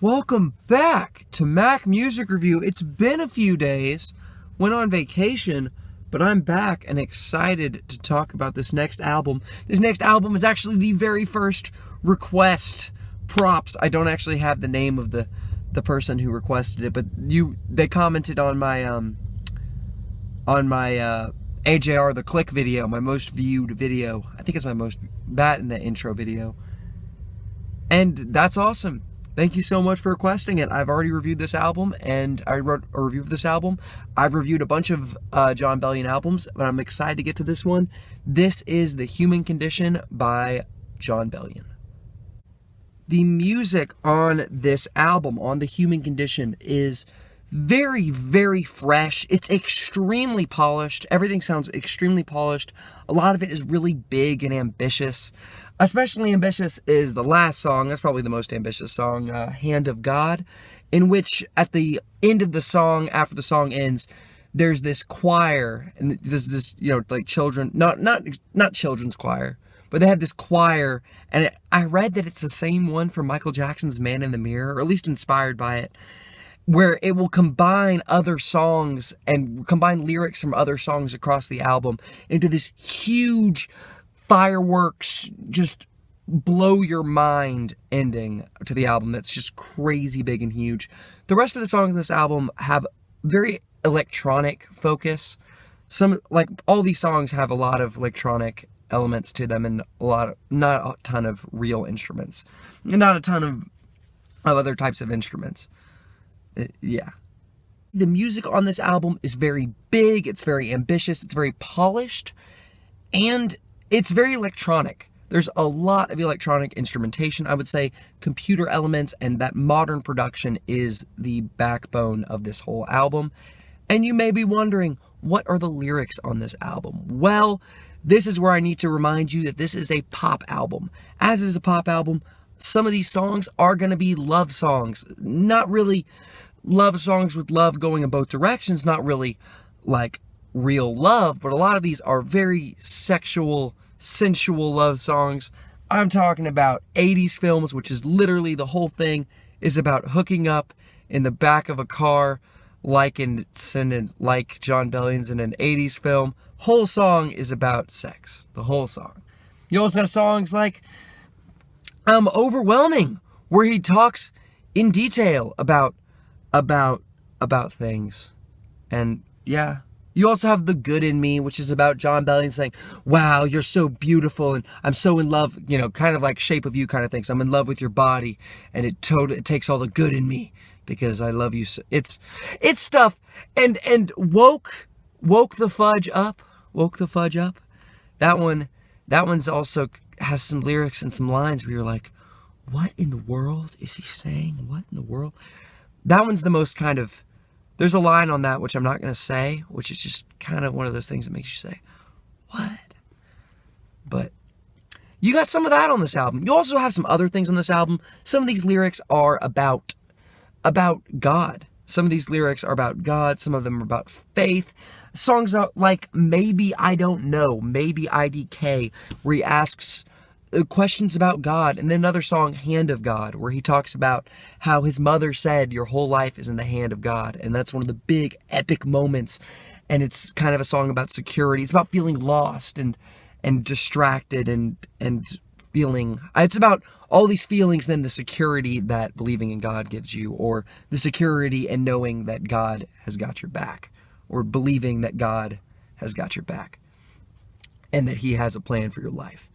Welcome back to Mac Music Review. It's been a few days, went on vacation, but I'm back and excited to talk about this next album. This next album is actually the very first request. Props. I don't actually have the name of the person who requested it, but they commented on my AJR the Click video, my most viewed video. I think it's that and the intro video. And that's awesome. Thank you so much for requesting it. I've already reviewed this album, and I wrote a review of this album. I've reviewed a bunch of Jon Bellion albums, but I'm excited to get to this one. This is The Human Condition by Jon Bellion. The music on this album, on The Human Condition, is very, very fresh. It's extremely polished. Everything sounds extremely polished. A lot of it is really big and ambitious. Especially ambitious is the last song. That's probably the most ambitious song, Hand of God, in which at the end of the song, after the song ends, there's this choir, and there's this, like children, not children's choir, but they have this choir, and I read that it's the same one from Michael Jackson's Man in the Mirror, or at least inspired by it, where it will combine other songs and combine lyrics from other songs across the album into this huge fireworks, just blow your mind ending to the album that's just crazy big and huge. The rest of the songs in this album have very electronic focus. All these songs have a lot of electronic elements to them and not a ton of real instruments. Not a ton of other types of instruments. Yeah. The music on this album is very big, it's very ambitious, it's very polished, and it's very electronic. There's a lot of electronic instrumentation. I would say computer elements and that modern production is the backbone of this whole album. And you may be wondering, what are the lyrics on this album? Well, this is where I need to remind you that this is a pop album. As is a pop album, some of these songs are going to be love songs. Not really love songs with love going in both directions, not really like real love, but a lot of these are very sexual, sensual love songs. I'm talking about 80s films, which is literally the whole thing is about hooking up in the back of a car like Jon Bellion's in an 80s film. Whole song is about sex. The whole song. You also have songs like Overwhelming, where he talks in detail about things. And yeah. You also have The Good in Me, which is about Jon Bellion saying, wow, you're so beautiful, and I'm so in love, kind of like Shape of You kind of things. I'm in love with your body, and it takes all the good in me because I love you. So it's stuff. And Woke the Fudge Up. That one's also has some lyrics and some lines where you're like, what in the world is he saying? What in the world? That one's the most kind of... There's a line on that which I'm not going to say, which is just kind of one of those things that makes you say, what? But you got some of that on this album. You also have some other things on this album. Some of these lyrics are about God. Some of these lyrics are about God. Some of them are about faith. Songs like Maybe I Don't Know, Maybe IDK, where he asks questions about God, and then another song, Hand of God, where he talks about how his mother said your whole life is in the hand of God, and that's one of the big epic moments, and it's kind of a song about security. It's about feeling lost and distracted and feeling, it's about all these feelings, then the security that believing in God gives you, or the security and knowing that God has got your back, or believing that God has got your back and that he has a plan for your life.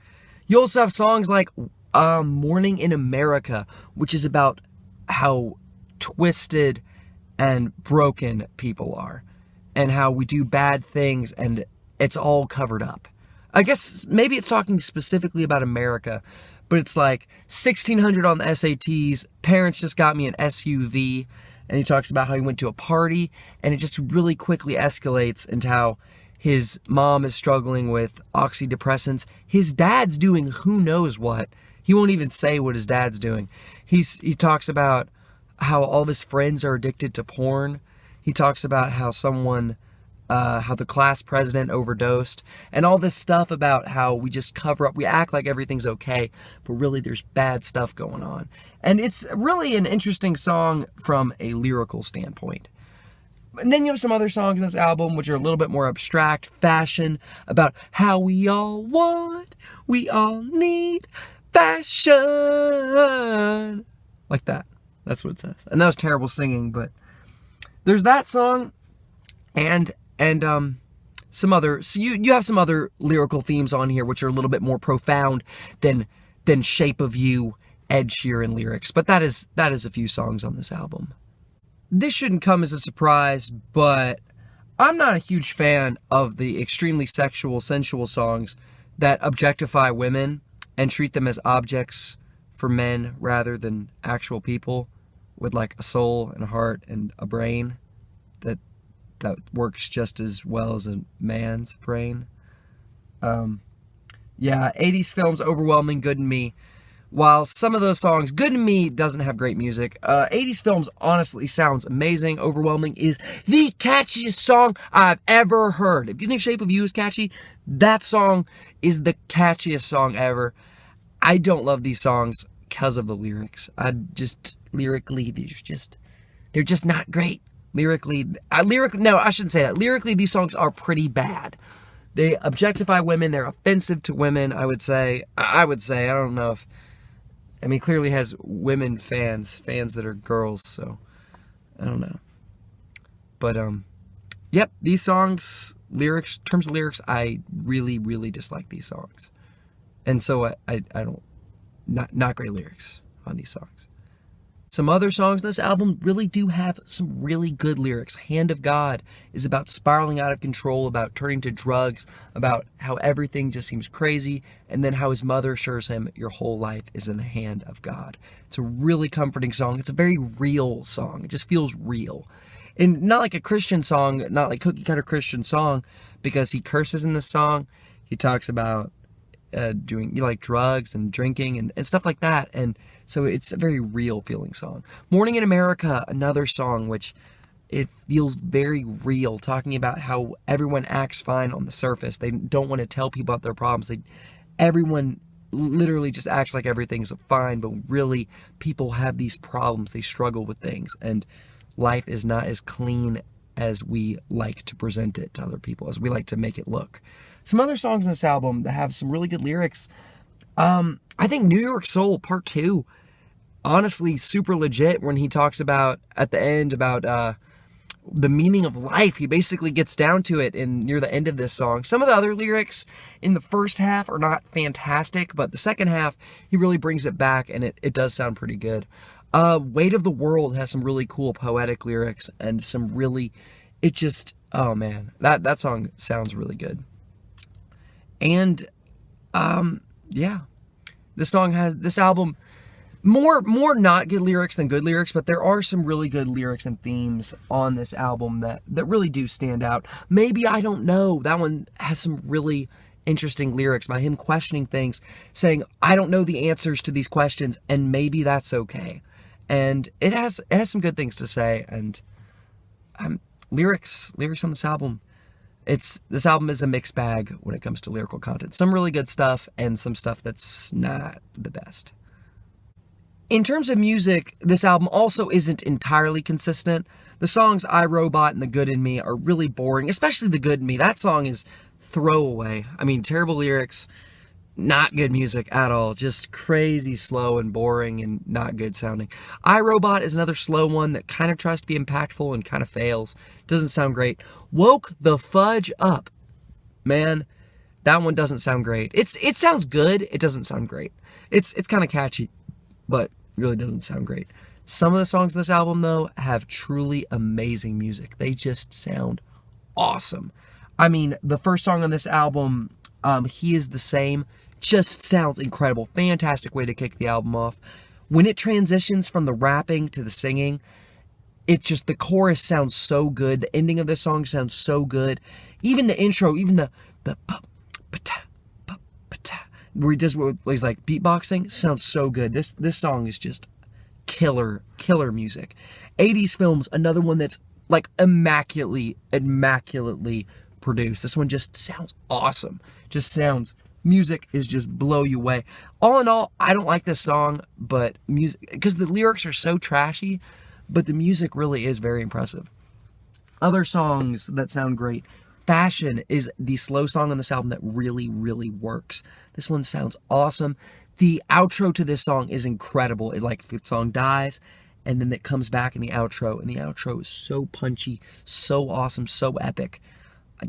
You also have songs like Morning in America, which is about how twisted and broken people are and how we do bad things and it's all covered up. I guess maybe it's talking specifically about America, but it's like 1,600 on the SATs, parents just got me an SUV, and he talks about how he went to a party, and it just really quickly escalates into how his mom is struggling with oxydepressants. His dad's doing who knows what. He won't even say what his dad's doing. He talks about how all of his friends are addicted to porn. He talks about how someone how the class president overdosed, and all this stuff about how we just cover up, we act like everything's okay, but really there's bad stuff going on. And it's really an interesting song from a lyrical standpoint. And then you have some other songs in this album which are a little bit more abstract, fashion, about how we all want, we all need fashion. Like that. That's what it says. And that was terrible singing, but there's that song and some other, so you have some other lyrical themes on here which are a little bit more profound than Shape of You, Ed Sheeran lyrics. But that is a few songs on this album. This shouldn't come as a surprise, but I'm not a huge fan of the extremely sexual, sensual songs that objectify women and treat them as objects for men rather than actual people with like a soul and a heart and a brain that works just as well as a man's brain. Yeah, 80s films, Overwhelming, Good in Me. While some of those songs, Good in Me doesn't have great music, 80s films honestly sounds amazing. Overwhelming is the catchiest song I've ever heard. If you think Shape of You is catchy, that song is the catchiest song ever. I don't love these songs because of the lyrics. Lyrically, they're just not great. No, I shouldn't say that. Lyrically, these songs are pretty bad. They objectify women. They're offensive to women, I would say. I don't know if... I mean, clearly has women fans that are girls, so I don't know. But, yep, these songs, lyrics, in terms of lyrics, I really, really dislike these songs. And so I don't, not great lyrics on these songs. Some other songs in this album really do have some really good lyrics. Hand of God is about spiraling out of control, about turning to drugs, about how everything just seems crazy, and then how his mother assures him your whole life is in the hand of God. It's a really comforting song. It's a very real song. It just feels real. And not like a Christian song, not like cookie cutter Christian song, because he curses in this song. He talks about doing like drugs and drinking and stuff like that, and so it's a very real feeling song. Morning in America, another song which it feels very real, talking about how everyone acts fine on the surface. They don't want to tell people about their problems. Everyone literally just acts like everything's fine, but really people have these problems. They struggle with things, and life is not as clean as we like to present it to other people, as we like to make it look. Some other songs in this album that have some really good lyrics. I think New York Soul Part 2, honestly, super legit when he talks about, at the end, about the meaning of life. He basically gets down to it near the end of this song. Some of the other lyrics in the first half are not fantastic, but the second half, he really brings it back, and it does sound pretty good. Weight of the World has some really cool poetic lyrics, and some really, oh man, that song sounds really good. And, yeah, this album, more not good lyrics than good lyrics, but there are some really good lyrics and themes on this album that really do stand out. Maybe, I don't know, that one has some really interesting lyrics by him questioning things, saying, I don't know the answers to these questions, and maybe that's okay. And it has some good things to say, and lyrics on this album. This album is a mixed bag when it comes to lyrical content. Some really good stuff and some stuff that's not the best. In terms of music, this album also isn't entirely consistent. The songs I, Robot and The Good in Me are really boring, especially The Good in Me. That song is throwaway. I mean, terrible lyrics, not good music at all. Just crazy slow and boring and not good sounding. I, Robot is another slow one that kind of tries to be impactful and kind of fails. Doesn't sound great. Woke the Fudge Up. Man, that one doesn't sound great. It sounds good. It doesn't sound great. It's kind of catchy, but really doesn't sound great. Some of the songs in this album, though, have truly amazing music. They just sound awesome. I mean, the first song on this album, He Is the Same, just sounds incredible. Fantastic way to kick the album off. When it transitions from the rapping to the singing, the chorus sounds so good. The ending of this song sounds so good. Even the intro, even the where he's like beatboxing, sounds so good. This song is just killer music. 80s films, another one that's like immaculately produced. This one just sounds awesome. Music is just blow you away. All in all, I don't like this song, but music, because the lyrics are so trashy, but the music really is very impressive. Other songs that sound great. Fashion is the slow song on this album that really, really works. This one sounds awesome. The outro to this song is incredible. The song dies, and then it comes back in the outro, and the outro is so punchy, so awesome, so epic.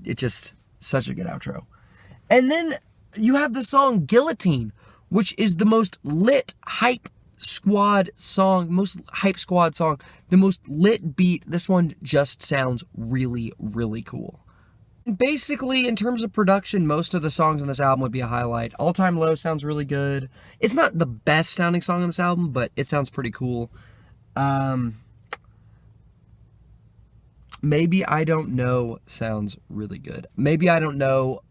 It's just such a good outro. And then you have the song Guillotine, which is the most lit hype squad song, the most lit beat. This one just sounds really, really cool. Basically, in terms of production, most of the songs on this album would be a highlight. All Time Low sounds really good. It's not the best sounding song on this album, but it sounds pretty cool. Maybe I Don't Know sounds really good. Maybe I Don't Know.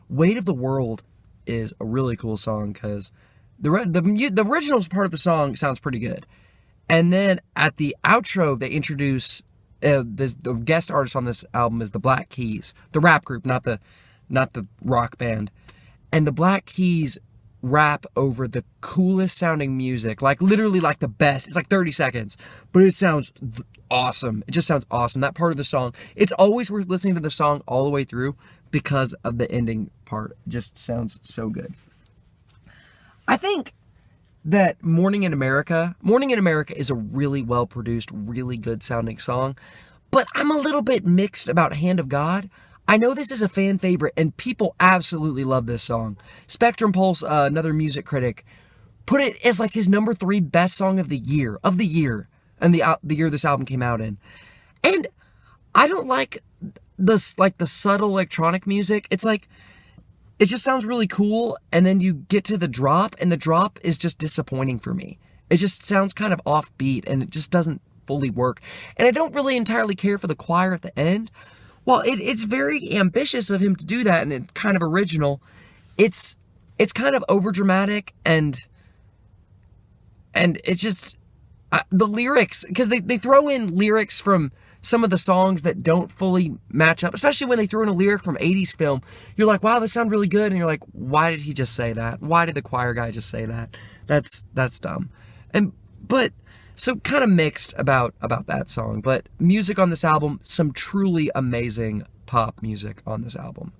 Weight of the World is a really cool song because the original part of the song sounds pretty good. And then at the outro, they introduce the guest artist on this album is the Black Keys, the rap group, not the rock band. And the Black Keys rap over the coolest sounding music, like literally like the best. It's like 30 seconds, but it sounds awesome. It just sounds awesome. That part of the song, it's always worth listening to the song all the way through because of the ending part. It just sounds so good. I think that Morning in America is a really well produced, really good sounding song, but I'm a little bit mixed about Hand of God. I know this is a fan favorite and people absolutely love this song. Spectrum Pulse, another music critic, put it as like his number 3 best song of the year, and the year this album came out in. And I don't like the subtle electronic music. It's like, it just sounds really cool, and then you get to the drop, and the drop is just disappointing for me. It just sounds kind of offbeat, and it just doesn't fully work. And I don't really entirely care for the choir at the end. While it's very ambitious of him to do that, and it's kind of original, it's kind of overdramatic, and it's just the lyrics, because they throw in lyrics from some of the songs that don't fully match up, especially when they throw in a lyric from 80s film. You're like, wow, this sounds really good, and you're like, why did he just say that? Why did the choir guy just say that? That's dumb. So kind of mixed about that song, but music on this album, some truly amazing pop music on this album.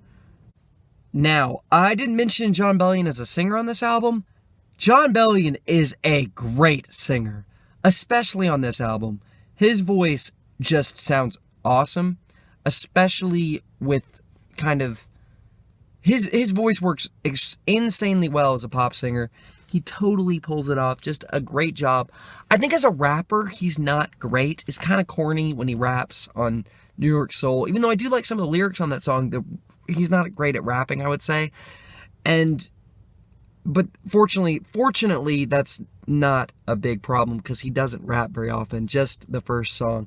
Now, I didn't mention Jon Bellion as a singer on this album. Jon Bellion is a great singer, especially on this album. His voice just sounds awesome, especially with kind of his voice works insanely well as a pop singer. He totally pulls it off. Just a great job. I think as a rapper, he's not great. It's kind of corny when he raps on New York Soul, even though I do like some of the lyrics on that song. He's not great at rapping, I would say. But fortunately, that's not a big problem because he doesn't rap very often. Just the first song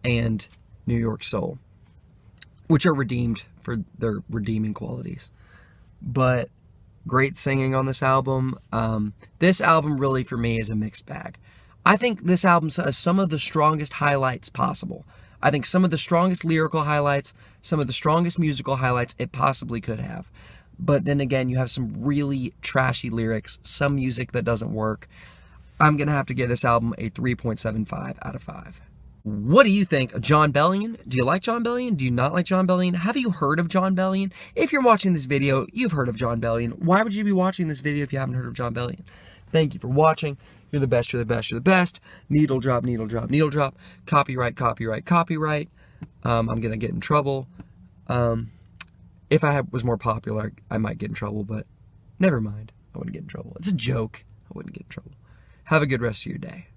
and New York Soul, which are redeemed for their redeeming qualities. But great singing on this album. This album really, for me, is a mixed bag. I think this album has some of the strongest highlights possible. I think some of the strongest lyrical highlights, some of the strongest musical highlights it possibly could have. But then again, you have some really trashy lyrics, some music that doesn't work. I'm going to have to give this album a 3.75 out of 5. What do you think of Jon Bellion? Do you like Jon Bellion? Do you not like Jon Bellion? Have you heard of Jon Bellion? If you're watching this video, you've heard of Jon Bellion. Why would you be watching this video if you haven't heard of Jon Bellion? Thank you for watching. You're the best, you're the best, you're the best. Needle drop, needle drop, needle drop. Copyright, copyright, copyright. I'm going to get in trouble. If I was more popular, I might get in trouble, but never mind. I wouldn't get in trouble. It's a joke. I wouldn't get in trouble. Have a good rest of your day.